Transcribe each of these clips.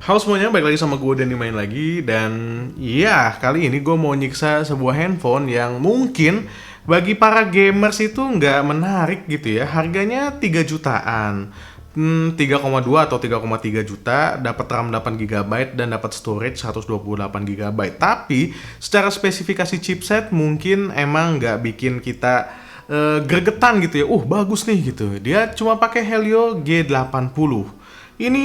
Halo semuanya, balik lagi sama gue Dani main lagi. Dan ya, kali ini gue mau nyiksa sebuah handphone yang mungkin bagi para gamers itu nggak menarik gitu ya. Harganya 3 jutaan. 3,2 atau 3,3 juta, dapat RAM 8 GB dan dapat storage 128 GB. Tapi secara spesifikasi chipset mungkin emang nggak bikin kita gregetan gitu ya. Bagus nih gitu. Dia cuma pakai Helio G80. Ini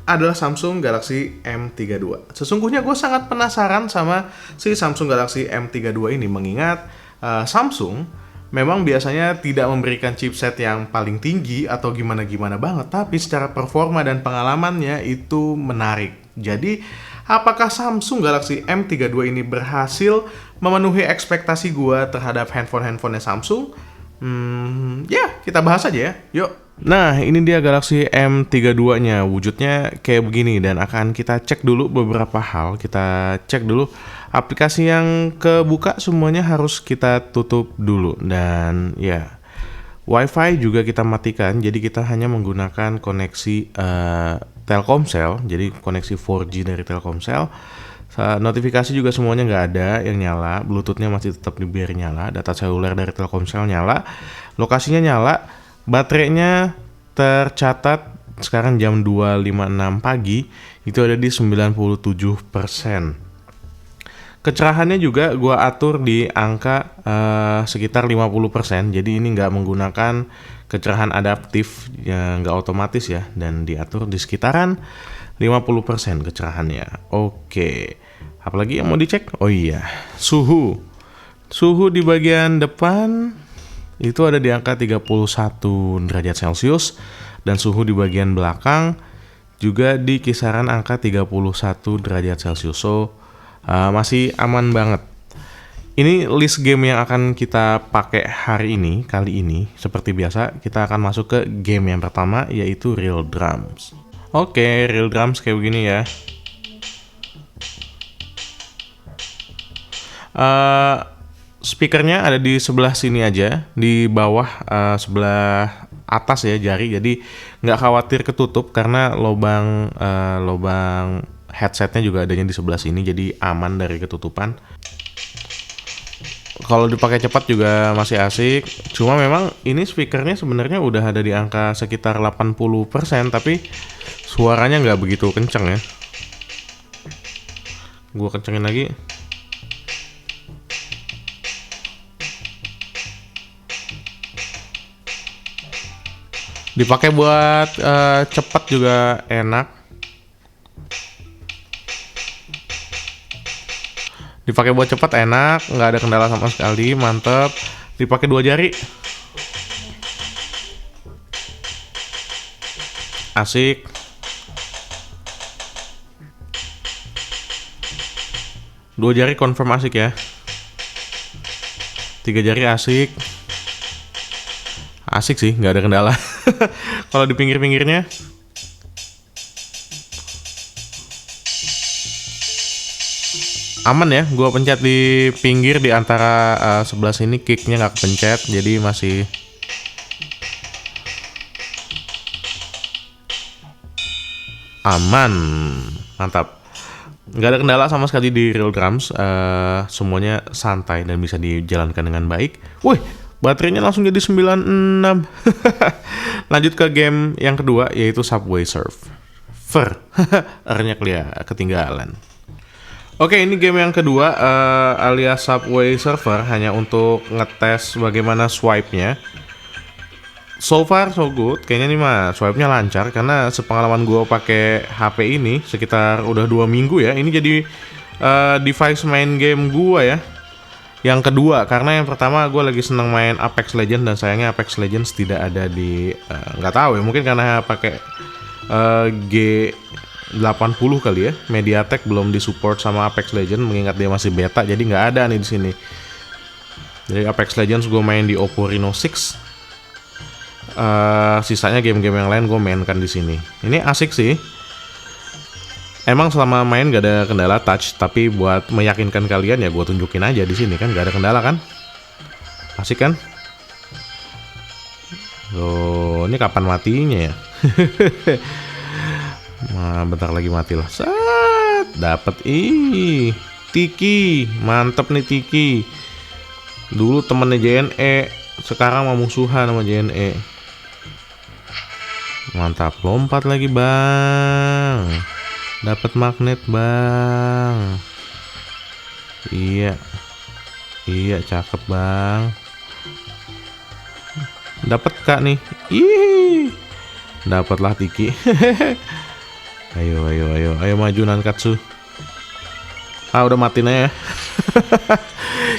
adalah Samsung Galaxy M32. Sesungguhnya gue sangat penasaran sama si Samsung Galaxy M32 ini, mengingat Samsung memang biasanya tidak memberikan chipset yang paling tinggi atau gimana-gimana banget, tapi secara performa dan pengalamannya itu menarik. Jadi, apakah Samsung Galaxy M32 ini berhasil memenuhi ekspektasi gue terhadap handphone-handphonenya Samsung? Kita bahas aja ya. Yuk. Nah, ini dia Galaxy M32-nya. Wujudnya kayak begini dan akan kita cek dulu beberapa hal. Kita cek dulu aplikasi yang kebuka, semuanya harus kita tutup dulu. Dan ya, WiFi juga kita matikan. Jadi kita hanya menggunakan koneksi Telkomsel. Jadi koneksi 4G dari Telkomsel. Notifikasi juga semuanya nggak ada yang nyala. Bluetooth-nya masih tetap dibiarin nyala. Data seluler dari Telkomsel nyala. Lokasinya nyala. Baterainya tercatat sekarang jam 2.56 pagi itu ada di 97%. Kecerahannya juga gua atur di angka sekitar 50%. Jadi ini nggak menggunakan kecerahan adaptif, ya nggak otomatis ya, dan diatur di sekitaran 50% kecerahannya. Oke. Apalagi yang mau dicek? Oh iya, suhu. Suhu di bagian depan itu ada di angka 31 derajat Celcius dan suhu di bagian belakang juga di kisaran angka 31 derajat Celcius. Masih aman banget. Ini list game yang akan kita pakai hari ini, kali ini. Seperti biasa, kita akan masuk ke game yang pertama, yaitu Real Drums. Oke, Real Drums kayak begini ya. Speakernya ada di sebelah sini aja, di bawah sebelah atas ya jari, jadi nggak khawatir ketutup karena lubang headsetnya juga adanya di sebelah sini, jadi aman dari ketutupan. Kalau dipakai cepat juga masih asik, cuma memang ini speakernya sebenarnya udah ada di angka sekitar 80%, tapi suaranya nggak begitu kenceng ya. Gua kencengin lagi. Dipakai buat cepat juga enak. Dipakai buat cepat enak, nggak ada kendala sama sekali, mantep. Dipakai 2 jari, asik. Dua jari confirm asik ya. 3 jari asik. Asik sih, nggak ada kendala. Kalau di pinggir-pinggirnya aman ya. Gua pencet di pinggir di antara sebelah sini, kicknya nggak kepencet, jadi masih aman. Mantap. Nggak ada kendala sama sekali di Real Drums. Semuanya santai dan bisa dijalankan dengan baik. Wih, baterainya langsung jadi 96. Lanjut ke game yang kedua, yaitu Subway Surfer. R-nya ketinggalan. Oke, ini game yang kedua, alias Subway Surfer, hanya untuk ngetes bagaimana swipe-nya. So far so good, kayaknya nih mah swipe-nya lancar karena sepengalaman gue pakai HP ini sekitar udah 2 minggu ya. Ini jadi device main game gue ya. Yang kedua, karena yang pertama gue lagi seneng main Apex Legends dan sayangnya Apex Legends tidak ada di nggak tahu ya, mungkin karena pakai G80 kali ya. MediaTek belum disupport sama Apex Legends mengingat dia masih beta, jadi nggak ada nih di sini. Jadi Apex Legends gue main di Oppo Reno 6. Sisanya game-game yang lain gue mainkan di sini. Ini asik sih. Emang selama main gak ada kendala touch, tapi buat meyakinkan kalian ya gue tunjukin aja di sini kan gak ada kendala kan. Asik kan? Loh, ini kapan matinya ya? Nah, bentar lagi mati lah. Set, dapat. Tiki, mantep nih Tiki. Dulu temennya JNE, sekarang mau musuhan sama JNE. Mantap, lompat lagi bang. Dapat magnet bang. Iya, cakep bang. Dapat kak nih. Dapatlah Tiki. Ayo maju Nankatsu. Udah matiin aja.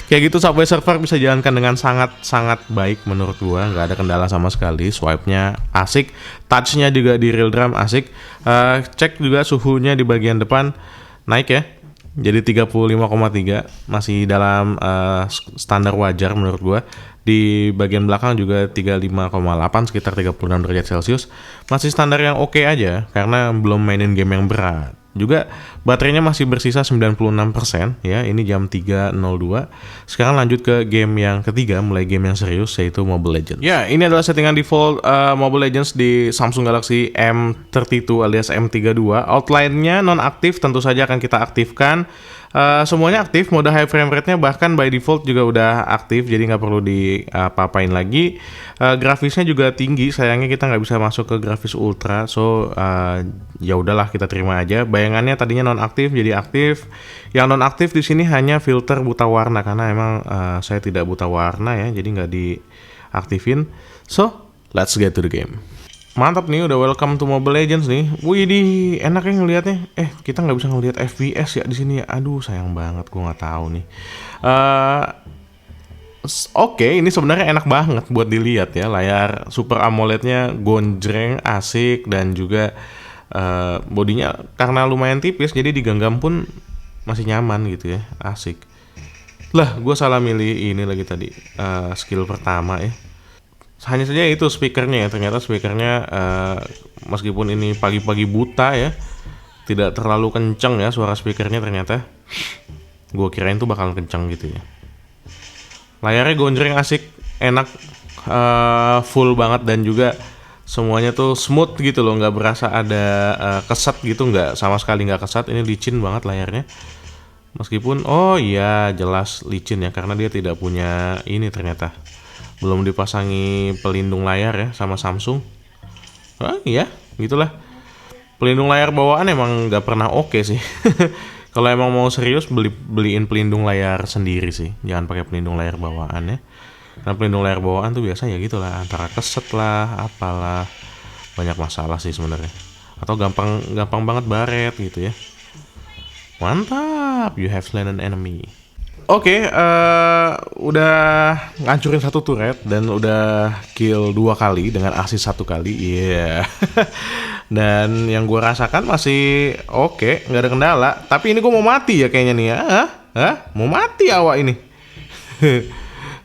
Kayak gitu Subway Surfer bisa jalankan dengan sangat baik menurut gua, nggak ada kendala sama sekali. Swipe-nya asik, touch-nya juga di real drum asik. Cek juga suhunya di bagian depan naik ya. Jadi 35,3 masih dalam standar wajar menurut gua. Di bagian belakang juga 35,8 sekitar 36 derajat Celcius. Masih standar yang oke aja karena belum mainin game yang berat. Juga baterainya masih bersisa 96% ya. Ini jam 3.02. Sekarang lanjut ke game yang ketiga, mulai game yang serius yaitu Mobile Legends. Ya, ini adalah settingan default Mobile Legends di Samsung Galaxy M32 alias M32. Outline-nya non-aktif, tentu saja akan kita aktifkan. Semuanya aktif, mode high frame rate-nya bahkan by default juga udah aktif, jadi nggak perlu diapa-apain lagi. Grafisnya juga tinggi, sayangnya kita nggak bisa masuk ke grafis ultra, so ya udahlah kita terima aja. Bayangannya tadinya non-aktif jadi aktif. Yang non-aktif di sini hanya filter buta warna karena emang saya tidak buta warna ya, jadi nggak diaktifin. So let's get to the game. Mantap nih, udah welcome to Mobile Legends nih. Wih, enaknya ngelihatnya. Kita nggak bisa ngelihat FPS ya di sini ya. Aduh, sayang banget, gua nggak tahu nih. Oke, ini sebenarnya enak banget buat dilihat ya. Layar Super AMOLED-nya gonjreng, asik, dan juga bodinya karena lumayan tipis, jadi digenggam pun masih nyaman gitu ya, asik. Lah, gue salah milih ini lagi tadi, skill pertama ya. Hanya saja itu speakernya ya, ternyata speakernya meskipun ini pagi-pagi buta ya, tidak terlalu kenceng ya suara speakernya ternyata. Gue kirain tuh bakal kenceng gitu ya. Layarnya gonjreng, asik, enak, full banget, dan juga semuanya tuh smooth gitu loh, nggak berasa ada keset gitu, nggak, sama sekali nggak keset. Ini licin banget layarnya. Meskipun, oh iya jelas licin ya, karena dia tidak punya ini ternyata. Belum dipasangi pelindung layar ya sama Samsung. Iya, gitulah. Pelindung layar bawaan emang nggak pernah oke sih. Kalau emang mau serius beliin pelindung layar sendiri sih. Jangan pakai pelindung layar bawaan ya. Karena pelindung layar bawaan tuh biasa ya gitulah, antara keset lah, apalah. Banyak masalah sih sebenarnya. Atau gampang banget baret gitu ya. Mantap, you have slain an enemy. Oke, udah ngancurin satu turret dan udah kill 2 kali dengan assist 1 kali. Iya. Yeah. Dan yang gue rasakan masih oke, nggak ada kendala. Tapi ini gue mau mati ya kayaknya nih ya. Mau mati awak ini.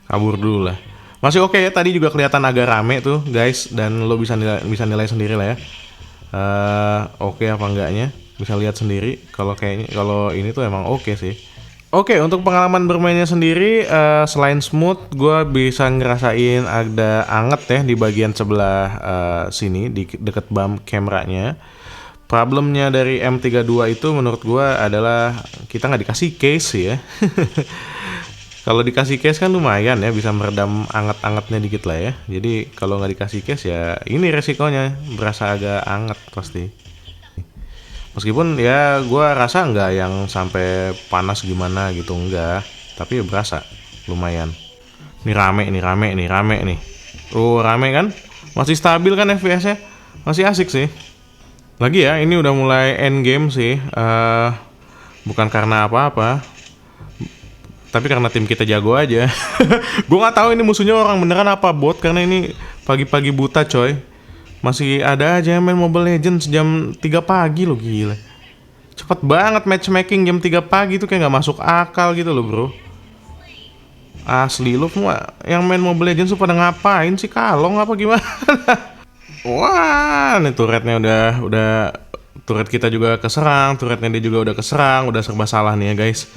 Kabur dulu lah. Masih oke ya, tadi juga kelihatan agak rame tuh guys, dan lo bisa nilai sendiri lah ya. Oke apa enggaknya, bisa lihat sendiri. Kalau ini tuh emang oke sih. Oke, untuk pengalaman bermainnya sendiri, selain smooth, gue bisa ngerasain ada anget ya di bagian sebelah sini, di deket bump kameranya. Problemnya dari M32 itu menurut gue adalah kita nggak dikasih case ya. Kalau dikasih case kan lumayan ya, bisa meredam anget-angetnya dikit lah ya. Jadi kalau nggak dikasih case ya ini resikonya, berasa agak anget pasti. Meskipun ya gue rasa nggak yang sampai panas gimana gitu, enggak, tapi ya berasa lumayan. Ini rame nih. Rame kan? Masih stabil kan FPS-nya? Masih asik sih. Lagi ya, ini udah mulai end game sih. Bukan karena apa-apa, tapi karena tim kita jago aja. Gue nggak tahu ini musuhnya orang beneran apa bot, karena ini pagi-pagi buta coy. Masih ada aja yang main Mobile Legends jam 3 pagi loh, gila. Cepet banget matchmaking jam 3 pagi tuh, kayak gak masuk akal gitu loh bro. Asli, lo semua yang main Mobile Legends tuh pada ngapain sih, kalong apa gimana? Wah, nih turretnya udah turret kita juga keserang, turretnya dia juga udah keserang, udah serba salah nih ya guys.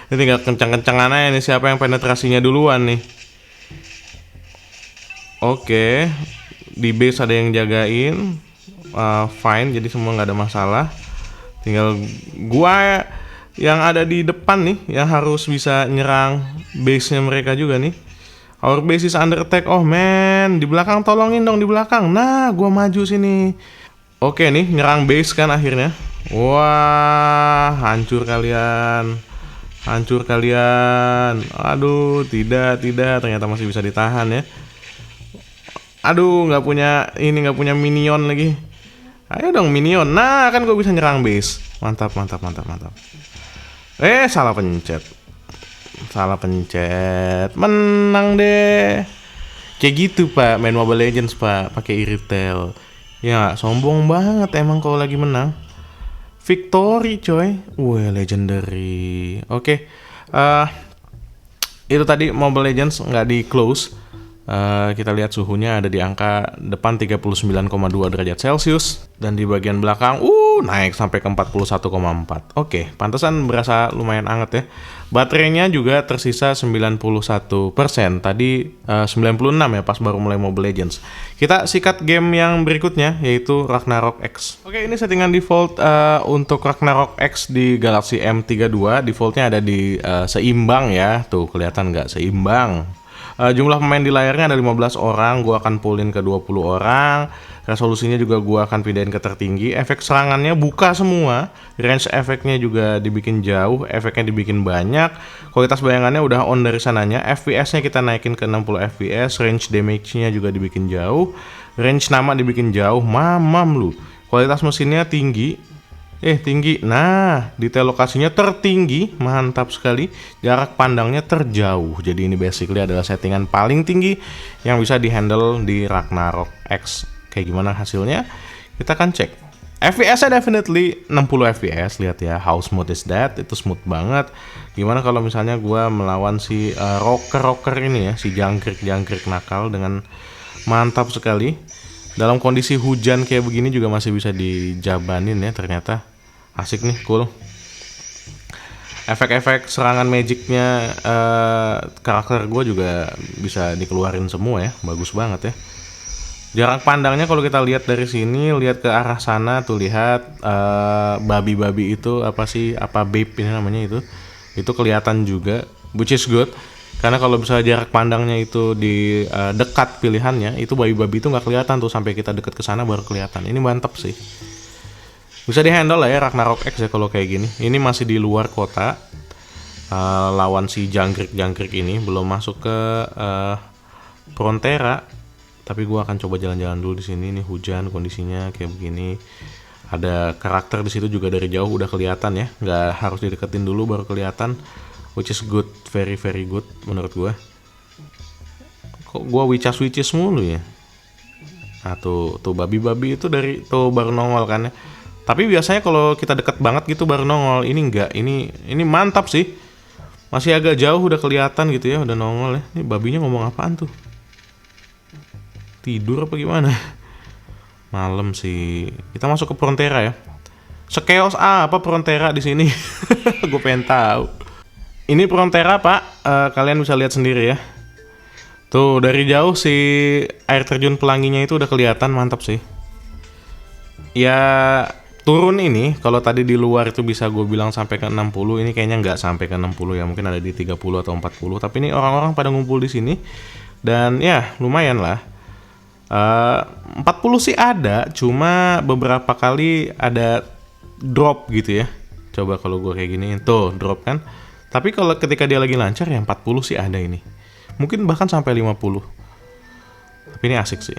Ini tinggal kencang-kencangan aja nih siapa yang penetrasinya duluan nih. Oke. Di base ada yang jagain. fine, jadi semua nggak ada masalah. Tinggal gua yang ada di depan nih yang harus bisa nyerang base-nya mereka juga nih. Our base is under attack. Oh man, di belakang tolongin dong, di belakang. Nah, gua maju sini. Oke nih, nyerang base kan akhirnya. Wah, hancur kalian. Hancur kalian. Aduh, tidak, ternyata masih bisa ditahan ya. Aduh, nggak punya minion lagi. Ayo dong minion. Nah, kan gue bisa nyerang base. Mantap. Salah pencet. Menang deh. Kayak gitu, Pak. Main Mobile Legends, Pak. Pakai Iritel. Ya, sombong banget emang kalau lagi menang. Victory, coy. Wah, legendary. Oke. Itu tadi Mobile Legends nggak di close. Kita lihat suhunya ada di angka depan 39,2 derajat Celcius dan di bagian belakang naik sampai ke 41,4. Oke, pantesan berasa lumayan anget ya. Baterainya juga tersisa 91%. Tadi 96 ya pas baru mulai Mobile Legends. Kita sikat game yang berikutnya yaitu Ragnarok X. Oke, ini settingan default untuk Ragnarok X di Galaxy M32. Defaultnya ada di seimbang ya. Tuh kelihatan nggak seimbang. Jumlah pemain di layarnya ada 15 orang, gua akan pullin ke 20 orang. Resolusinya juga gua akan pindahin ke tertinggi. Efek serangannya buka semua. Range efeknya juga dibikin jauh, efeknya dibikin banyak. Kualitas bayangannya udah on dari sananya. FPS-nya kita naikin ke 60 FPS, range damage-nya juga dibikin jauh. Range nama dibikin jauh, mamam lu. Kualitas mesinnya tinggi. Tinggi. Nah, detail lokasinya tertinggi, mantap sekali. Jarak pandangnya terjauh. Jadi ini basically adalah settingan paling tinggi yang bisa dihandle di Ragnarok X. Kayak gimana hasilnya? Kita akan cek. FPS-nya definitely 60 FPS, lihat ya. How smooth is that? Itu smooth banget. Gimana kalau misalnya gua melawan si rocker ini ya, si jangkrik nakal dengan mantap sekali. Dalam kondisi hujan kayak begini juga masih bisa dijabanin ya ternyata. Asik nih, cool. Efek-efek serangan magicnya karakter gue juga bisa dikeluarin semua ya. Bagus banget ya. Jarak pandangnya kalau kita lihat dari sini, lihat ke arah sana tuh, lihat babi-babi itu apa babe ini namanya itu kelihatan juga, which is good. Karena kalau misalnya jarak pandangnya itu di dekat pilihannya, itu babi-babi itu nggak kelihatan tuh sampai kita deket ke sana baru kelihatan. Ini mantap sih. Bisa dihandle lah ya Ragnarok X ya kalau kayak gini. Ini masih di luar kota. Lawan si jangkrik ini belum masuk ke Frontera. Tapi gua akan coba jalan-jalan dulu di sini. Ini hujan kondisinya kayak begini. Ada karakter di situ juga dari jauh udah kelihatan ya. Nggak harus dideketin dulu baru kelihatan. Which is good, very very good menurut gua. Kok gua wicas mulu ya? Nah tuh babi-babi itu dari tuh baru nongol kan ya. Tapi biasanya kalau kita deket banget gitu baru nongol. Ini enggak, ini mantap sih. Masih agak jauh udah kelihatan gitu ya, udah nongol ya. Ini babinya ngomong apaan tuh? Tidur apa gimana? Malam sih. Kita masuk ke Frontera ya. Sekeos apa Frontera di sini? Gue pengen tahu. Ini Frontera, Pak. Kalian bisa lihat sendiri ya. Tuh, dari jauh si air terjun pelanginya itu udah kelihatan, mantap sih. Ya, turun ini, kalau tadi di luar itu bisa gue bilang sampai ke 60, ini kayaknya nggak sampai ke 60 ya, mungkin ada di 30 atau 40. Tapi ini orang-orang pada ngumpul di sini. Dan ya, lumayan lah. 40 sih ada, cuma beberapa kali ada drop gitu ya. Coba kalau gue kayak gini, tuh drop kan. Tapi kalau ketika dia lagi lancar ya 40 sih ada ini. Mungkin bahkan sampai 50. Tapi ini asik sih.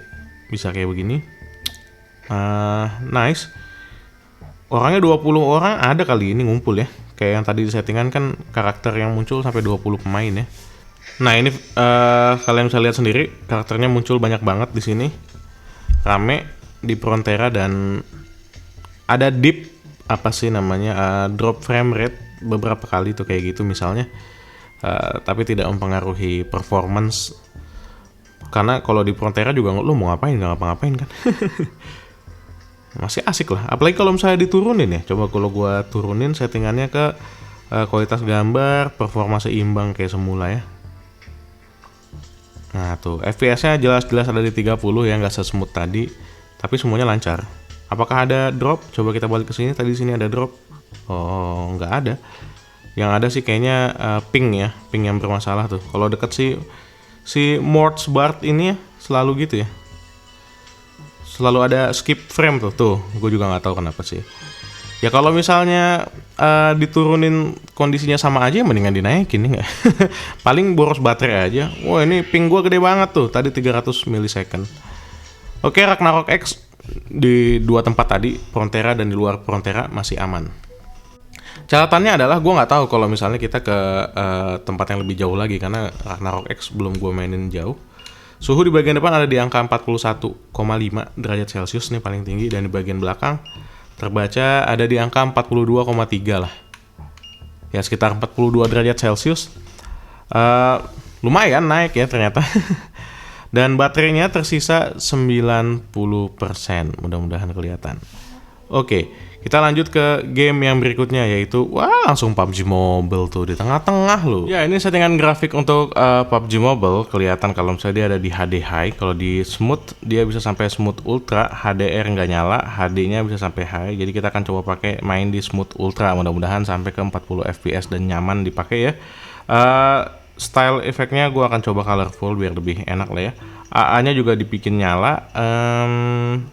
Bisa kayak begini. Nice. Orangnya 20 orang ada kali ini ngumpul ya. Kayak yang tadi di settingan kan karakter yang muncul sampai 20 pemain ya. Nah ini kalian bisa lihat sendiri karakternya muncul banyak banget di sini, rame di Frontera dan ada dip apa sih namanya drop frame rate beberapa kali tuh kayak gitu misalnya, tapi tidak mempengaruhi performance karena kalau di Frontera juga lu mau ngapain nggak ngapa-ngapain kan. Masih asik lah, apalagi kalau misalnya diturunin ya. Coba kalau gua turunin settingannya ke kualitas gambar, performa seimbang kayak semula ya. Nah tuh, FPS-nya jelas-jelas ada di 30 ya, nggak sesmooth tadi, tapi semuanya lancar. Apakah ada drop? Coba kita balik ke sini. Tadi di sini ada drop. Oh, nggak ada. Yang ada sih kayaknya ping ya, ping yang bermasalah tuh. Kalau deket sih si Morts Bart ini ya, selalu gitu ya. Selalu ada skip frame tuh. Gue juga nggak tahu kenapa sih. Ya kalau misalnya diturunin kondisinya sama aja, mendingan dinaikin nih nggak? Paling boros baterai aja. Wah ini ping gue gede banget tuh, tadi 300 milisecond. Oke, Ragnarok X di dua tempat tadi, Frontera dan di luar Frontera masih aman. Catatannya adalah gue nggak tahu kalau misalnya kita ke tempat yang lebih jauh lagi, karena Ragnarok X belum gue mainin jauh. Suhu di bagian depan ada di angka 41,5 derajat Celcius nih paling tinggi, dan di bagian belakang terbaca ada di angka 42,3 lah. Ya sekitar 42 derajat Celcius. Lumayan naik ya ternyata. Dan baterainya tersisa 90%. Mudah-mudahan kelihatan. Oke, kita lanjut ke game yang berikutnya, yaitu langsung PUBG Mobile tuh di tengah-tengah loh. Ya ini settingan grafik untuk PUBG Mobile. Kelihatan kalau misalnya dia ada di HD High. Kalau di Smooth dia bisa sampai Smooth Ultra. HDR nggak nyala, HD-nya bisa sampai High. Jadi kita akan coba pakai main di Smooth Ultra. Mudah-mudahan sampai ke 40 FPS dan nyaman dipakai ya. Style efeknya gue akan coba colorful biar lebih enak lah ya. AA-nya juga dibikin nyala.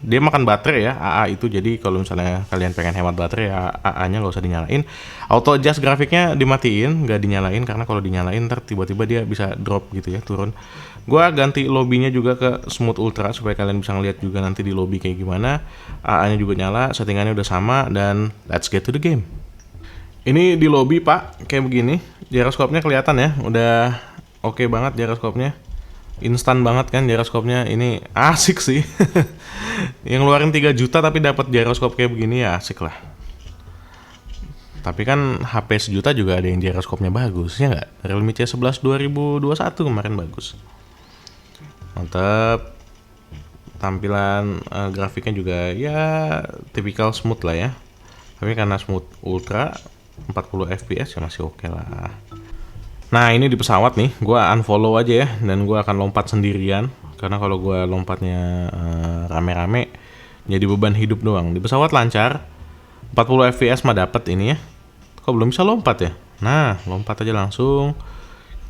Dia makan baterai ya AA itu, jadi kalau misalnya kalian pengen hemat baterai ya AA-nya nggak usah dinyalain. Auto adjust grafiknya dimatiin, nggak dinyalain, karena kalau dinyalain ntar tiba-tiba dia bisa drop gitu ya, turun. Gua ganti lobbynya juga ke Smooth Ultra supaya kalian bisa ngeliat juga nanti di lobby kayak gimana. AA-nya juga nyala, settingannya udah sama, dan let's get to the game. Ini di lobby pak, kayak begini. Gyroskopnya kelihatan ya, udah oke banget gyroskopnya. Instan banget kan gyroskopnya, ini asik sih. Yang ngeluarin 3 juta tapi dapat gyroskop kayak begini ya asik lah. Tapi kan HP sejuta juga ada yang gyroskopnya bagus, ya nggak? Realme C11 2021 kemarin bagus. Mantap. Tampilan grafiknya juga ya tipikal smooth lah ya. Tapi karena smooth ultra 40 fps ya masih oke lah. Nah ini di pesawat nih, gue unfollow aja ya, dan gue akan lompat sendirian. Karena kalau gue lompatnya rame-rame, jadi beban hidup doang. Di pesawat lancar, 40 fps mah dapet ini ya. Kok belum bisa lompat ya? Nah lompat aja langsung.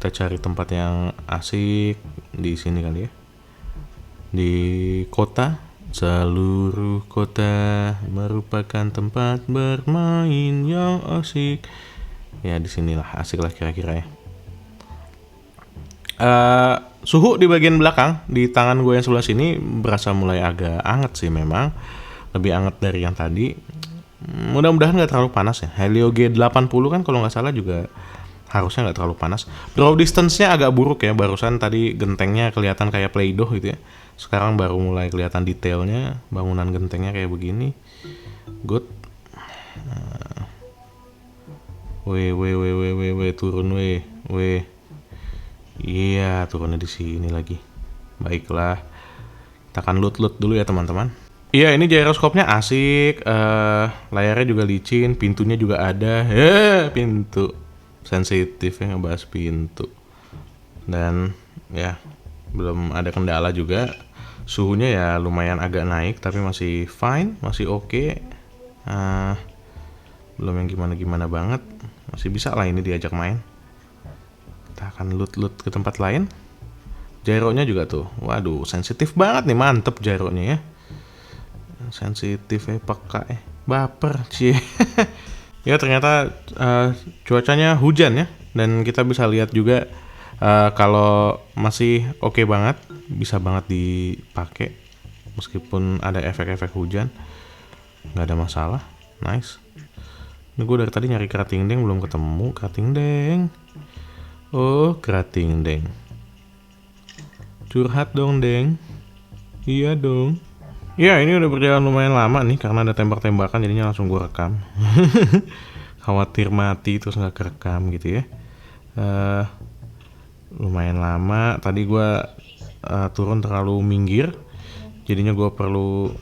Kita cari tempat yang asik di sini kali ya. Di kota. Seluruh kota merupakan tempat bermain yang asik. Ya disinilah asik lah kira-kira ya. Suhu di bagian belakang di tangan gue yang sebelah sini berasa mulai agak anget sih memang. Lebih anget dari yang tadi. Mudah-mudahan nggak terlalu panas ya. Helio G80 kan kalau nggak salah juga harusnya nggak terlalu panas. Draw distance-nya agak buruk ya. Barusan tadi gentengnya kelihatan kayak Play-Doh gitu ya. Sekarang baru mulai kelihatan detailnya, bangunan gentengnya kayak begini. Good. Turun weh. Iya, turunnya di sini lagi. Baiklah. Kita akan loot dulu ya teman-teman. Iya, ini gyroskopnya asik. Layarnya juga licin, pintunya juga ada. Pintu. Sensitif ya ngebahas pintu. Dan ya belum ada kendala juga. Suhunya ya lumayan agak naik tapi masih fine, masih oke. Belum yang gimana-gimana banget. Masih bisa lah ini diajak main. Kita akan loot ke tempat lain. Gyronya juga tuh. Waduh, sensitif banget nih, mantep gyronya ya. Sensitif peka baper cie. Ya ternyata cuacanya hujan ya. Dan kita bisa lihat juga kalau masih oke banget, bisa banget dipakai meskipun ada efek-efek hujan, nggak ada masalah. Nice. Ini gue dari tadi nyari kerating deng belum ketemu. Kerating deng. Oh kerating deng. Curhat dong deng. Iya dong. Ya ini udah berjalan lumayan lama nih karena ada tembak-tembakan, jadinya langsung gue rekam. Khawatir mati terus nggak kerekam gitu ya. Lumayan lama. Tadi gue turun terlalu minggir, jadinya gue perlu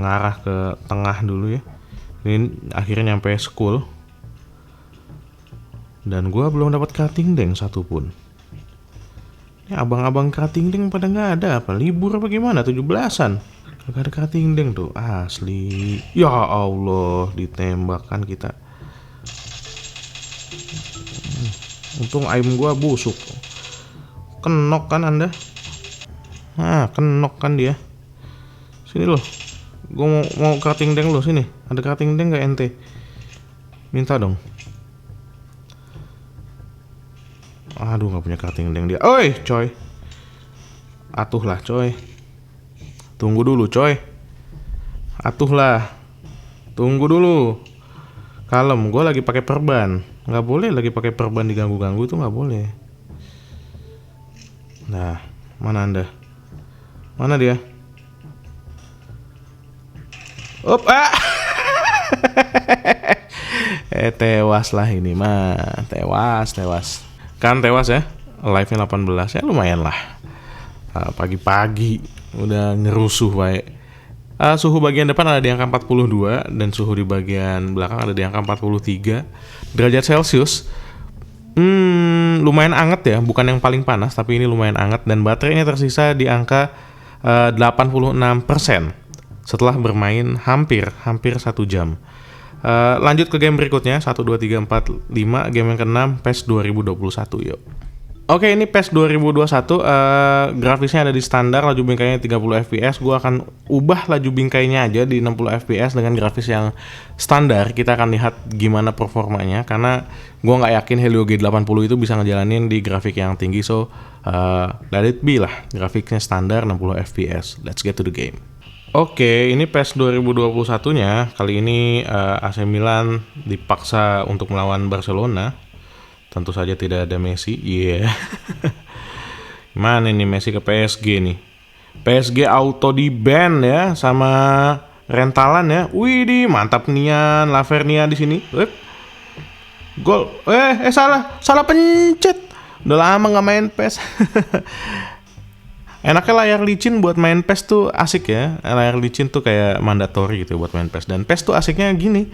ngarah ke tengah dulu ya. Ini akhirnya nyampe school, dan gue belum dapat kerating deng satupun. Ini abang-abang kerating deng pada nggak ada, apa libur apa gimana 17-an? Gak ada cutting deng tuh, asli. Ya Allah, ditembakkan kita. Untung aim gua busuk. Kenok kan Anda? Nah, kenok kan dia. Sini loh. Gua mau cutting deng lo sini. Ada cutting deng gak ente? Minta dong. Aduh, gak punya cutting deng dia. Oi, coy. Atuh lah, coy. Tunggu dulu, coy. Atuh lah. Tunggu dulu. Kalem, gue lagi pakai perban. Nggak boleh lagi pakai perban diganggu-ganggu, itu nggak boleh. Nah, mana Anda? Mana dia? Up, ah! Tewas lah ini mah. Tewas. Kan tewas ya? Live-nya 18 ya, lumayan lah. Pagi-pagi udah ngerusuh baik. Suhu bagian depan ada di angka 42 dan suhu di bagian belakang ada di angka 43 derajat Celcius. Lumayan anget ya, bukan yang paling panas tapi ini lumayan anget, dan baterainya tersisa di angka 86% setelah bermain hampir 1 jam. Lanjut ke game berikutnya, 1, 2, 3, 4, 5, game yang ke-6, PES 2021 yuk. Oke, ini PES 2021, grafisnya ada di standar, laju bingkainya 30 fps. Gue akan ubah laju bingkainya aja di 60 fps dengan grafis yang standar. Kita akan lihat gimana performanya, karena gue nggak yakin Helio G80 itu bisa ngejalanin di grafik yang tinggi. So, let it be lah, grafiknya standar 60 fps. Let's get to the game. Oke, ini PES 2021-nya. Kali ini AC Milan dipaksa untuk melawan Barcelona. Tentu saja tidak ada Messi. Iya. Mana nih Messi ke PSG nih? PSG auto di ban ya sama rentalan ya. Widih, mantap nian Lavernia di sini. Gol. Salah pencet. Udah lama nggak main PES. Enaknya layar licin buat main PES tuh asik ya. Layar licin tuh kayak mandatory gitu buat main PES. Dan PES tuh asiknya gini.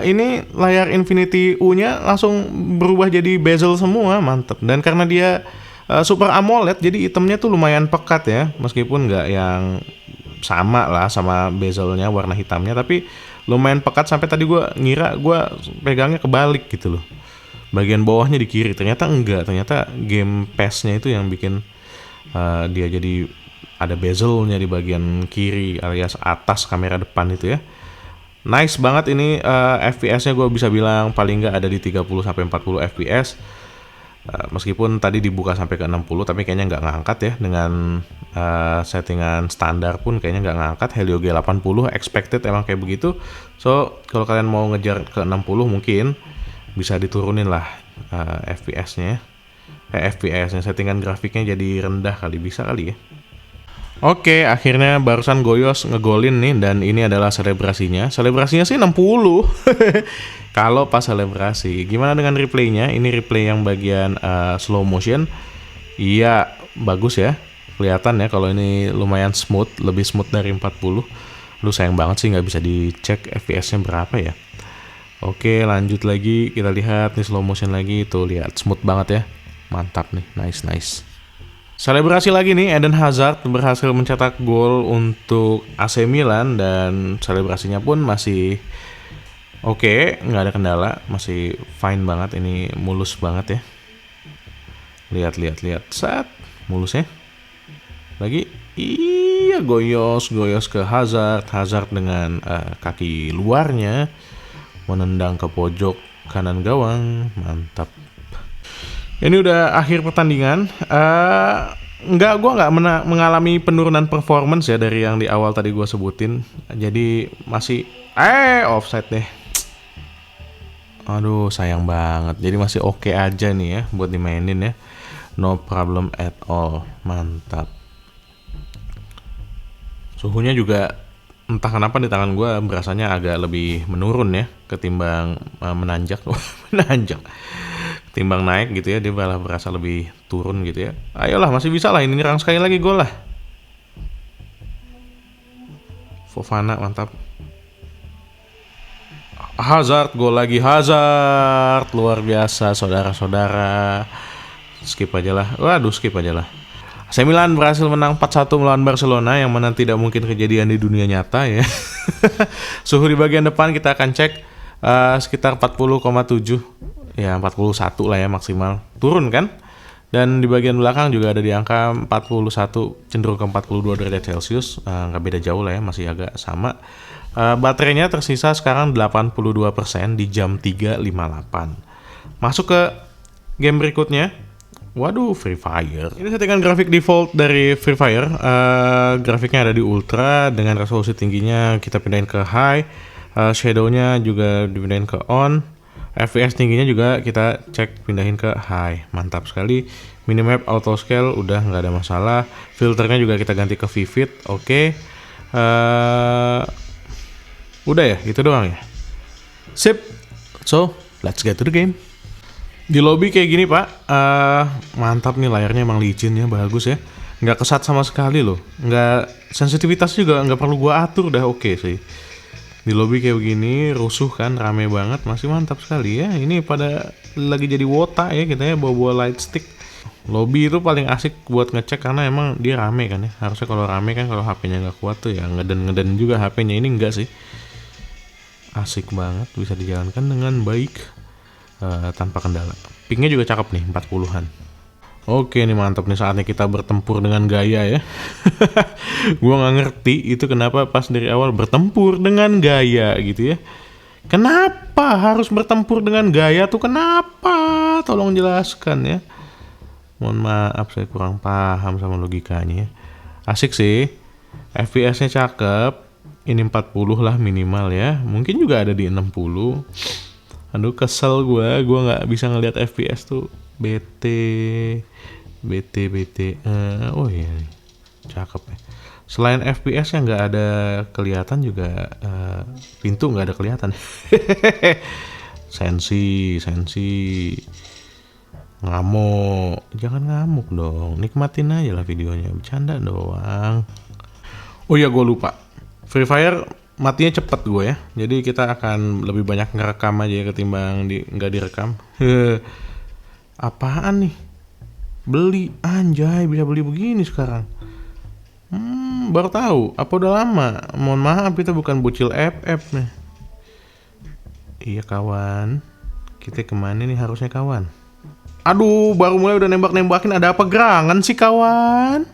Ini layar Infinity U-nya langsung berubah jadi bezel semua, mantep. Dan karena dia Super AMOLED, jadi itemnya tuh lumayan pekat ya, meskipun nggak yang sama lah sama bezelnya warna hitamnya, tapi lumayan pekat sampai tadi gue ngira gue pegangnya kebalik gitu loh. Bagian bawahnya di kiri, ternyata enggak, ternyata game PES-nya itu yang bikin dia jadi ada bezelnya di bagian kiri alias atas kamera depan itu ya. Nice banget ini, FPS-nya gue bisa bilang paling nggak ada di 30-40 FPS. Meskipun tadi dibuka sampai ke 60, tapi kayaknya nggak ngangkat ya. Dengan settingan standar pun kayaknya nggak ngangkat. Helio G80 expected emang kayak begitu. So, kalau kalian mau ngejar ke 60 mungkin bisa diturunin lah FPS-nya. FPS-nya, settingan grafiknya jadi rendah kali, bisa kali ya. Oke, akhirnya barusan Goyos ngegolin nih, dan ini adalah selebrasinya. Selebrasinya sih 60. Kalau pas selebrasi. Gimana dengan replaynya? Ini replay yang bagian slow motion. Iya, bagus ya. Kelihatan ya kalau ini lumayan smooth, lebih smooth dari 40. Lu sayang banget sih nggak bisa dicek FPS-nya berapa ya. Oke, lanjut lagi. Kita lihat nih slow motion lagi. Tuh, lihat smooth banget ya. Mantap nih, nice. Selebrasi lagi nih, Eden Hazard berhasil mencetak gol untuk AC Milan, dan selebrasinya pun masih oke, nggak ada kendala, masih fine banget, ini mulus banget ya. Lihat, set, mulus ya. Lagi, iya goyos ke Hazard dengan kaki luarnya menendang ke pojok kanan gawang, mantap. Ini udah akhir pertandingan. Gue nggak mengalami penurunan performance ya dari yang di awal tadi gue sebutin. Jadi masih offside deh. Aduh, sayang banget. Jadi masih oke aja nih ya buat dimainin ya. No problem at all. Mantap. Suhunya juga entah kenapa di tangan gue berasanya agak lebih menurun ya ketimbang menanjak. Menanjak. Timbang naik gitu ya, dia malah berasa lebih turun gitu ya. Ayolah, masih bisa lah, ini nyerang sekali lagi, gol lah. Fofana, mantap. Hazard, gol lagi Hazard. Luar biasa, saudara-saudara. Skip aja lah. Waduh, skip aja lah. AC Milan berhasil menang 4-1 melawan Barcelona, yang mana tidak mungkin kejadian di dunia nyata ya. Suhu di bagian depan kita akan cek sekitar 40,7, ya 41 lah ya maksimal. Turun kan? Dan di bagian belakang juga ada di angka 41 cenderung ke 42 derajat Celcius, nggak beda jauh lah ya, masih agak sama. Baterainya tersisa sekarang 82% di jam 3.58. Masuk ke game berikutnya. Waduh, Free Fire. Ini settingan grafik default dari Free Fire. Grafiknya ada di ultra dengan resolusi tingginya kita pindahin ke high. Shadownya juga dipindahin ke on. FPS tingginya juga kita cek pindahin ke high. Mantap sekali. Minimap auto scale udah nggak ada masalah. Filternya juga kita ganti ke vivid. Oke. Udah ya, itu doang ya. Sip. So, let's get to the game. Di lobby kayak gini pak, mantap nih, layarnya emang licin ya, bagus ya. Nggak kesat sama sekali loh. Nggak, sensitivitas juga nggak perlu gua atur, udah oke sih. Di lobby kayak begini, rusuh kan, rame banget, masih mantap sekali ya. Ini pada lagi jadi wota ya kita ya, bawa-bawa light stick. Lobby itu paling asik buat ngecek karena emang dia rame kan ya. Harusnya kalau rame kan, kalau HP-nya nggak kuat tuh ya ngeden-ngeden juga HP-nya. Ini enggak sih. Asik banget, bisa dijalankan dengan baik tanpa kendala. Pingnya juga cakep nih, 40-an. Oke nih, mantap nih, saatnya kita bertempur dengan gaya ya. Gua nggak ngerti itu kenapa pas dari awal bertempur dengan gaya gitu ya. Kenapa harus bertempur dengan gaya tuh, kenapa? Tolong jelaskan ya. Mohon maaf, saya kurang paham sama logikanya ya. Asik sih, FPS-nya cakep. Ini 40 lah minimal ya. Mungkin juga ada di 60. Aduh, kesel gua nggak bisa ngelihat FPS tuh. BT. Oh iya, cakep ya. Selain FPS yang nggak ada kelihatan juga, pintu nggak ada kelihatan. sensi ngamuk, jangan ngamuk dong, nikmatin aja lah videonya, bercanda doang. Oh iya, gue lupa, Free Fire matinya cepet gue ya, jadi kita akan lebih banyak ngerekam aja ya ketimbang nggak direkam. Apaan nih? Beli, anjay, bisa beli begini sekarang. Baru tahu, apa udah lama? Mohon maaf, kita bukan bocil FF nih. Iya kawan, kita kemana nih harusnya kawan? Aduh, baru mulai udah nembak-nembakin, ada apa gerangan sih kawan?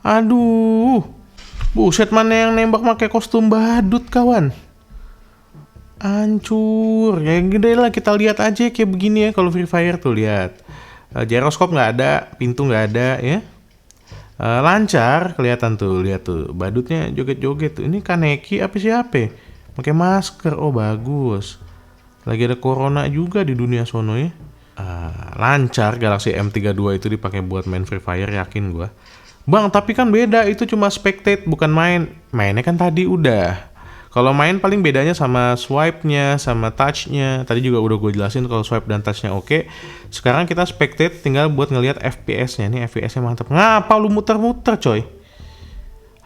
Aduh, buset, mana yang nembak pakai kostum badut kawan? Hancur, ya gede lah, kita lihat aja kayak begini ya kalau Free Fire tuh, lihat. Gyroskop nggak ada, pintu nggak ada ya. Lancar kelihatan tuh, lihat tuh badutnya joget-joget tuh. Ini Kaneki apa siapa? Pakai masker, oh bagus. Lagi ada corona juga di dunia sono ya. Lancar, Galaxy M32 itu dipakai buat main Free Fire, yakin gua. Bang, tapi kan beda, itu cuma spectate bukan main. Mainnya kan tadi udah. Kalau main paling bedanya sama swipe-nya, sama touch-nya. Tadi juga udah gue jelasin kalau swipe dan touch-nya oke. Sekarang kita spectate tinggal buat ngelihat FPS-nya. Nih FPS-nya mantap. Ngapa lu muter-muter coy?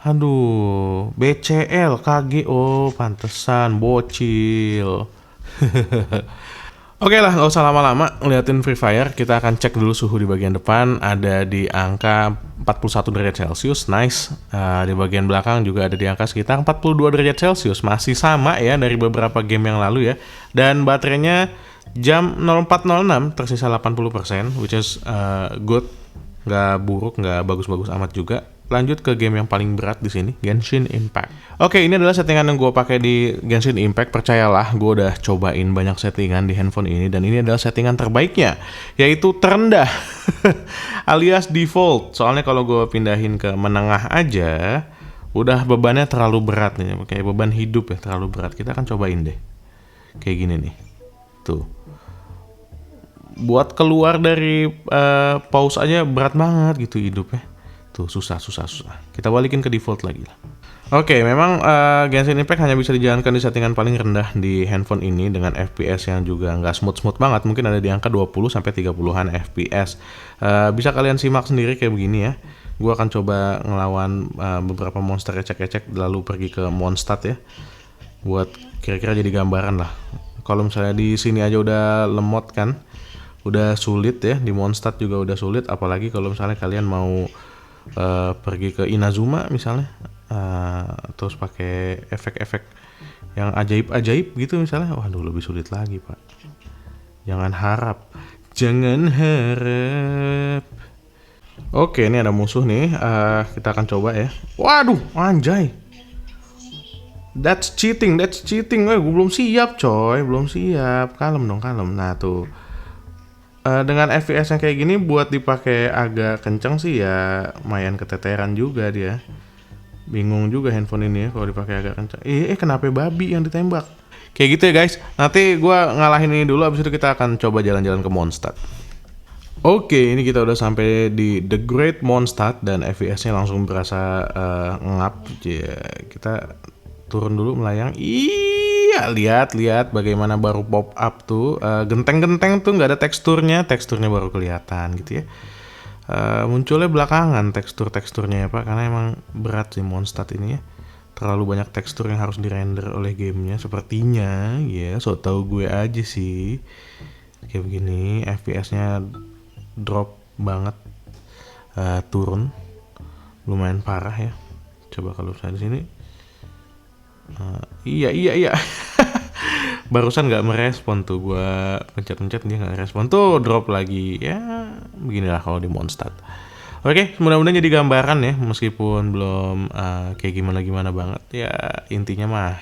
Aduh, BCL, KG, oh pantesan, bocil. Oke lah, nggak usah lama-lama ngeliatin Free Fire. Kita akan cek dulu suhu di bagian depan. Ada di angka 41 derajat Celcius, nice. Di bagian belakang juga ada di angka sekitar 42 derajat Celcius. Masih sama ya dari beberapa game yang lalu ya. Dan baterainya jam 04.06 tersisa 80%, which is good. Nggak buruk, nggak bagus-bagus amat juga. Lanjut ke game yang paling berat di sini, Genshin Impact. Oke, ini adalah settingan yang gue pakai di Genshin Impact. Percayalah, gue udah cobain banyak settingan di handphone ini dan ini adalah settingan terbaiknya, yaitu terendah, alias default. Soalnya kalau gue pindahin ke menengah aja, udah bebannya terlalu berat nih, kayak beban hidup ya, terlalu berat. Kita akan cobain deh, kayak gini nih, tuh. Buat keluar dari pause aja berat banget gitu hidupnya. Tuh, susah. Kita balikin ke default lagi lah. Oke, memang Genshin Impact hanya bisa dijalankan di settingan paling rendah di handphone ini dengan FPS yang juga nggak smooth banget. Mungkin ada di angka 20-30an FPS. Bisa kalian simak sendiri kayak begini ya. Gua akan coba ngelawan beberapa monster ecek-ecek lalu pergi ke Mondstadt ya. Buat kira-kira jadi gambaran lah. Kalau misalnya di sini aja udah lemot kan. Udah sulit ya, di Mondstadt juga udah sulit, apalagi kalau misalnya kalian mau pergi ke Inazuma misalnya, terus pakai efek-efek yang ajaib-ajaib gitu misalnya, waduh lebih sulit lagi Pak. Jangan harap, jangan harap. Oke, ini ada musuh nih, kita akan coba ya. Waduh, anjay. That's cheating. Gue belum siap coy, belum siap. Kalem dong, kalem. Nah tuh, dengan FPS yang kayak gini buat dipakai agak kenceng sih ya, lumayan keteteran juga dia. Bingung juga handphone ini ya kalau dipakai agak kenceng. Kenapa babi yang ditembak? Kayak gitu ya guys. Nanti gue ngalahin ini dulu, abis itu kita akan coba jalan-jalan ke Mondstadt. Oke, ini kita udah sampai di The Great Mondstadt dan FPS-nya langsung berasa ngap. Kita turun dulu melayang. Iya, lihat bagaimana baru pop up tuh. Genteng-genteng tuh nggak ada teksturnya baru kelihatan gitu ya. Munculnya belakangan teksturnya ya Pak, karena emang berat sih Mondstadt ini ya. Terlalu banyak tekstur yang harus dirender oleh gamenya sepertinya. Ya, so tau gue aja sih. Kayak begini, FPS-nya drop banget, turun lumayan parah ya. Coba kalau saya di sini, iya. Barusan nggak merespon tuh, gua pencet dia nggak respon tuh, drop lagi ya. Beginilah kalau di Mondstadt. Oke, mudah-mudahan jadi gambaran ya, meskipun belum kayak gimana banget ya. Intinya mah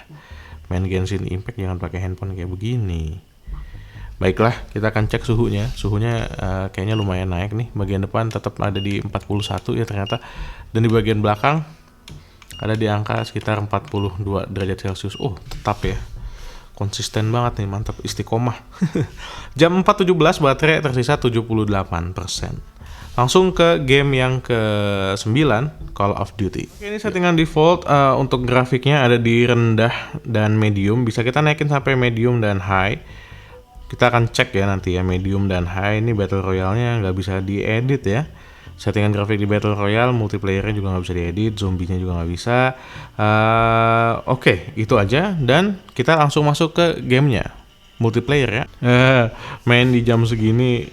main Genshin Impact jangan pakai handphone kayak begini. Baiklah, kita akan cek suhunya. Suhunya kayaknya lumayan naik nih. Bagian depan tetap ada di 41 ya ternyata. Dan di bagian belakang ada di angka sekitar 42 derajat Celcius. Oh, tetap ya. Konsisten banget nih, mantap, istiqomah. Jam 4.17, baterai tersisa 78%. Langsung ke game yang ke-9, Call of Duty. Ini settingan default, untuk grafiknya ada di rendah dan medium. Bisa kita naikin sampai medium dan high. Kita akan cek ya nanti ya, medium dan high. Ini battle royale-nya nggak bisa diedit ya. Settingan grafik di battle royale, multiplayer-nya juga nggak bisa diedit, zombinya juga nggak bisa. Oke, itu aja. Dan kita langsung masuk ke gamenya, multiplayer ya. Main di jam segini,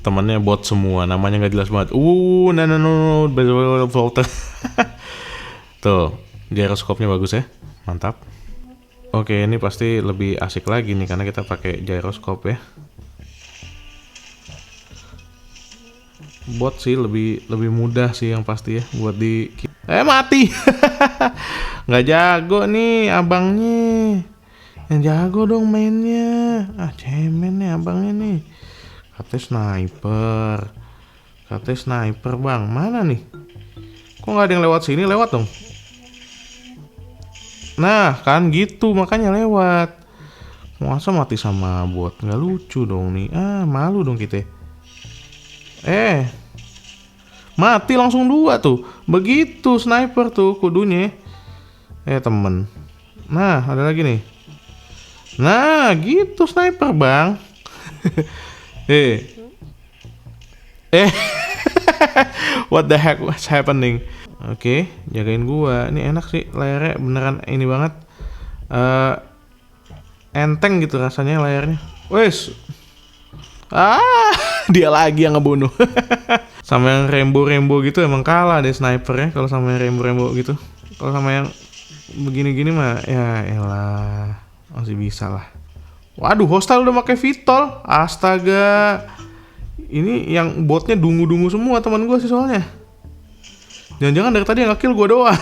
temennya bot semua, namanya nggak jelas banget. No, floater. Tuh, gyroscope-nya bagus ya, mantap. Oke, ini pasti lebih asik lagi nih karena kita pakai gyroscope ya. Bot sih lebih mudah sih yang pasti ya buat di mati. Nggak jago nih abangnya. Yang jago dong mainnya. Cemen nih abangnya nih. Katanya sniper bang. Mana nih? Kok nggak ada yang lewat sini? Lewat dong. Nah kan gitu, makanya lewat. Masa mati sama bot? Nggak lucu dong nih. Malu dong kita. Mati langsung 2 tuh. Begitu sniper tuh kudunya. Temen. Nah ada lagi nih. Nah gitu sniper bang. What the heck was happening? Oke, jagain gua. Ini enak sih layarnya, beneran ini banget. Enteng gitu rasanya layarnya. Wes. Dia lagi yang ngebunuh. Sama yang rainbow gitu emang kalah deh sniper ya. Kalau sama yang rainbow gitu. Kalau sama yang begini-gini mah ya elah, masih bisa lah. Waduh, hostile udah pakai Vitol. Astaga. Ini yang botnya dungu-dungu semua teman gua sih soalnya. Jangan-jangan dari tadi yang nge-kill gue doang.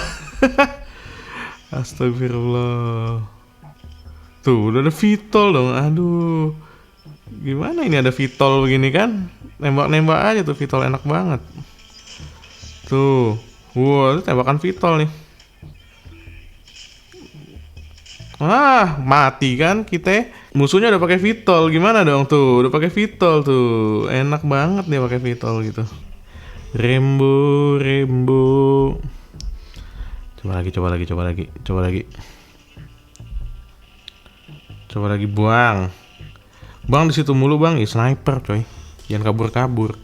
Astagfirullah. Tuh udah ada Vitol dong. Aduh, gimana ini ada Vitol begini kan? Nembak-nembak aja tuh Vitol, enak banget. Tuh, itu tembakan Vitol nih. Mati kan kita. Musuhnya udah pakai Vitol, gimana dong tuh? Udah pakai Vitol tuh, enak banget dia pakai Vitol gitu. Rainbow. Coba lagi buang. Bang di situ mulu bang, sniper coy. Jangan kabur.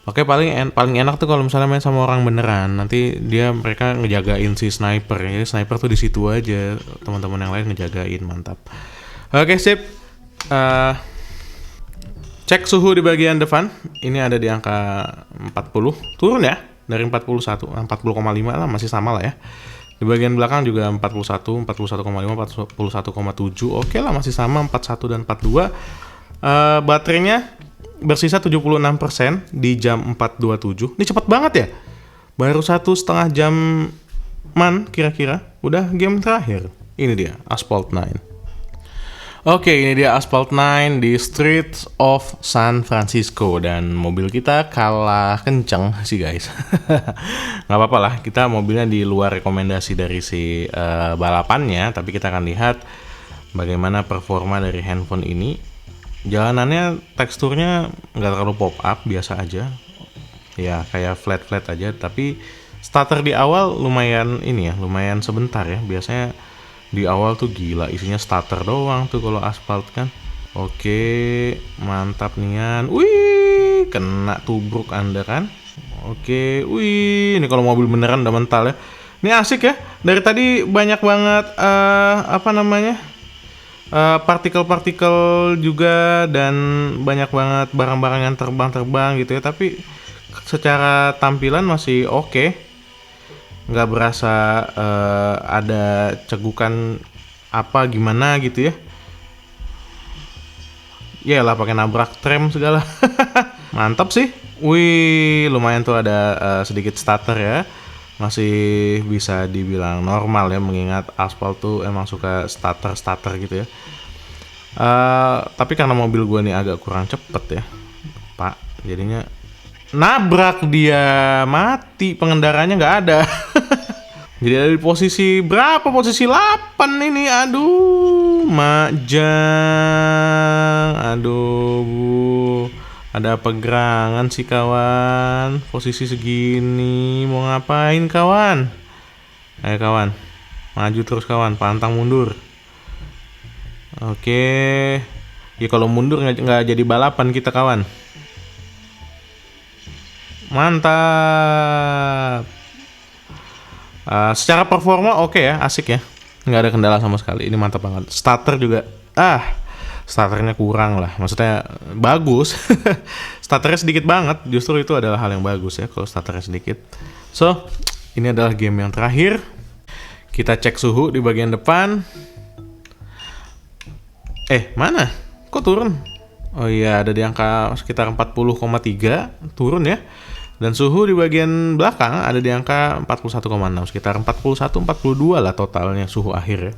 Oke, paling enak tuh kalau misalnya main sama orang beneran. Nanti mereka ngejagain si sniper. Jadi sniper tuh di situ aja, teman-teman yang lain ngejagain, mantap. Oke, sip. Cek suhu di bagian depan, ini ada di angka 40, turun ya, dari 41, 40,5 lah, masih sama lah ya. Di bagian belakang juga 41, 41,5, 41,7, oke lah masih sama 41 dan 42. Baterainya bersisa 76% di jam 4.27. Ini cepat banget ya, baru 1,5 jam kira-kira, udah game terakhir. Ini dia, Asphalt 9. Oke, ini dia Asphalt 9 di Streets of San Francisco. Dan mobil kita kalah kenceng sih guys. Nggak apa-apa lah, kita mobilnya di luar rekomendasi dari si balapannya. Tapi kita akan lihat bagaimana performa dari handphone ini. Jalanannya, teksturnya nggak terlalu pop up, biasa aja. Ya, kayak flat-flat aja. Tapi starter di awal lumayan ini ya, lumayan sebentar ya. Biasanya di awal tuh gila, isinya starter doang tuh kalau Asphalt kan. Oke, mantap nian. Wih, kena tubruk Anda kan. Oke, wih, ini kalau mobil beneran udah mental ya. Ini asik ya. Dari tadi banyak banget partikel-partikel juga, dan banyak banget barang-barang yang terbang-terbang gitu ya. Tapi secara tampilan masih oke. Nggak berasa ada cegukan apa gimana gitu ya. Yalah, pakai nabrak tram segala. Mantap sih. Wih, lumayan tuh ada sedikit stutter ya. Masih bisa dibilang normal ya, mengingat Asphalt tuh emang suka stutter gitu ya. Tapi karena mobil gue nih agak kurang cepet ya, Pak, jadinya nabrak dia, mati, pengendaranya nggak ada. Jadi ada di posisi berapa? Posisi 8 ini. Aduh, Majang. Aduh, Bu. Ada apa gerangan sih kawan? Posisi segini mau ngapain kawan? Ayo kawan, maju terus kawan, pantang mundur. Oke, ya kalau mundur nggak jadi balapan kita kawan. Mantap. Secara performa oke ya, asik ya, nggak ada kendala sama sekali. Ini mantap banget. Starter juga, starternya kurang lah, maksudnya bagus. Starternya sedikit banget, justru itu adalah hal yang bagus ya kalau starternya sedikit. So, ini adalah game yang terakhir. Kita cek suhu di bagian depan. Mana? Kok turun? Oh iya, ada di angka sekitar 40,3, turun ya. Dan suhu di bagian belakang ada di angka 41,6, sekitar 41-42 lah totalnya suhu akhir ya.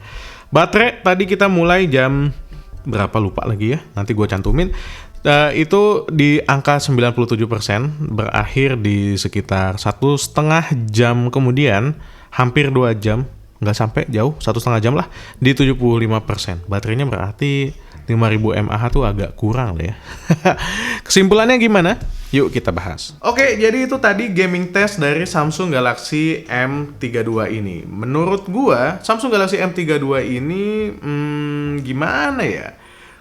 Baterai tadi kita mulai jam berapa lupa lagi ya, nanti gue cantumin. Itu di angka 97%, berakhir di sekitar 1,5 jam kemudian, hampir 2 jam, nggak sampai jauh, 1,5 jam lah, di 75%. Baterainya berarti 5000 mAh tuh agak kurang lah ya. Kesimpulannya gimana? Yuk kita bahas. Oke, jadi itu tadi gaming test dari Samsung Galaxy M32 ini. Menurut gua, Samsung Galaxy M32 ini gimana ya?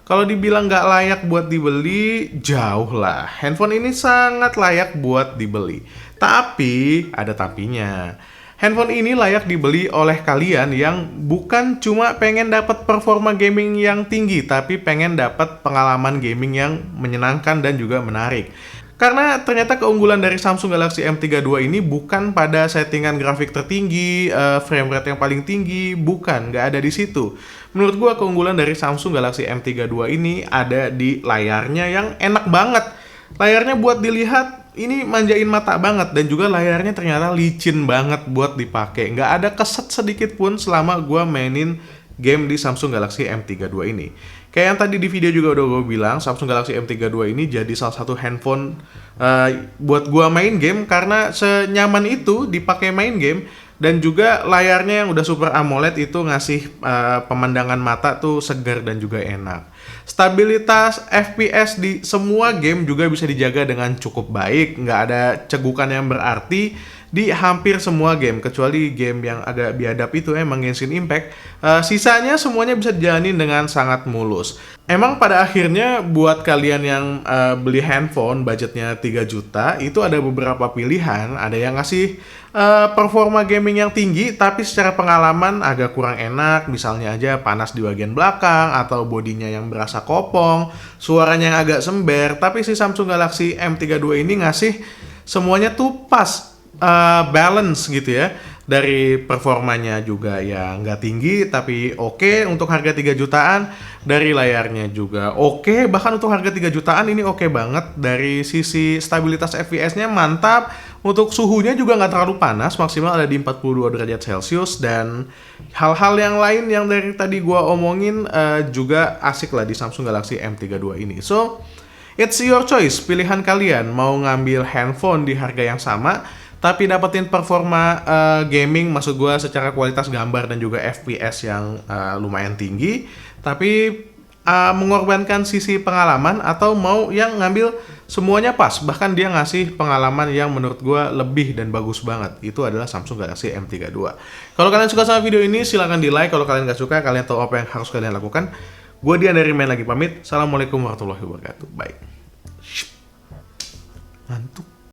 Kalau dibilang nggak layak buat dibeli, jauh lah. Handphone ini sangat layak buat dibeli. Tapi, ada tapinya. Handphone ini layak dibeli oleh kalian yang bukan cuma pengen dapat performa gaming yang tinggi, tapi pengen dapat pengalaman gaming yang menyenangkan dan juga menarik. Karena ternyata keunggulan dari Samsung Galaxy M32 ini bukan pada settingan grafik tertinggi, frame rate yang paling tinggi, bukan, nggak ada di situ. Menurut gua keunggulan dari Samsung Galaxy M32 ini ada di layarnya yang enak banget. Layarnya buat dilihat ini manjain mata banget, dan juga layarnya ternyata licin banget buat dipakai. Nggak ada keset sedikit pun selama gua mainin game di Samsung Galaxy M32 ini. Kayak yang tadi di video juga udah gue bilang, Samsung Galaxy M32 ini jadi salah satu handphone buat gue main game, karena senyaman itu dipakai main game, dan juga layarnya yang udah Super AMOLED itu ngasih pemandangan mata tuh segar dan juga enak. Stabilitas FPS di semua game juga bisa dijaga dengan cukup baik, nggak ada cegukan yang berarti. di hampir semua game, kecuali game yang agak biadab itu emang Genshin Impact. Sisanya semuanya bisa dijalanin dengan sangat mulus. Emang pada akhirnya buat kalian yang beli handphone budgetnya 3 juta, itu ada beberapa pilihan. Ada yang ngasih performa gaming yang tinggi, tapi secara pengalaman agak kurang enak. Misalnya aja panas di bagian belakang, atau bodinya yang berasa kopong, suaranya yang agak sember. Tapi si Samsung Galaxy M32 ini ngasih semuanya tuh pas, balance gitu ya. Dari performanya juga ya nggak tinggi tapi oke untuk harga 3 jutaan. Dari layarnya juga oke, bahkan untuk harga 3 jutaan ini oke banget. Dari sisi stabilitas FPS-nya mantap. Untuk suhunya juga nggak terlalu panas, maksimal ada di 42 derajat Celcius. Dan hal-hal yang lain yang dari tadi gua omongin juga asik lah di Samsung Galaxy M32 ini. So it's your choice, pilihan kalian mau ngambil handphone di harga yang sama tapi dapetin performa gaming, maksud gue secara kualitas gambar dan juga FPS yang lumayan tinggi, tapi mengorbankan sisi pengalaman, atau mau yang ngambil semuanya pas, bahkan dia ngasih pengalaman yang menurut gue lebih dan bagus banget. Itu adalah Samsung Galaxy M32. Kalau kalian suka sama video ini silahkan di like, kalau kalian gak suka kalian tahu apa yang harus kalian lakukan. Gue Dian dari Main Lagi pamit. Assalamualaikum warahmatullahi wabarakatuh. Bye. Ngantuk.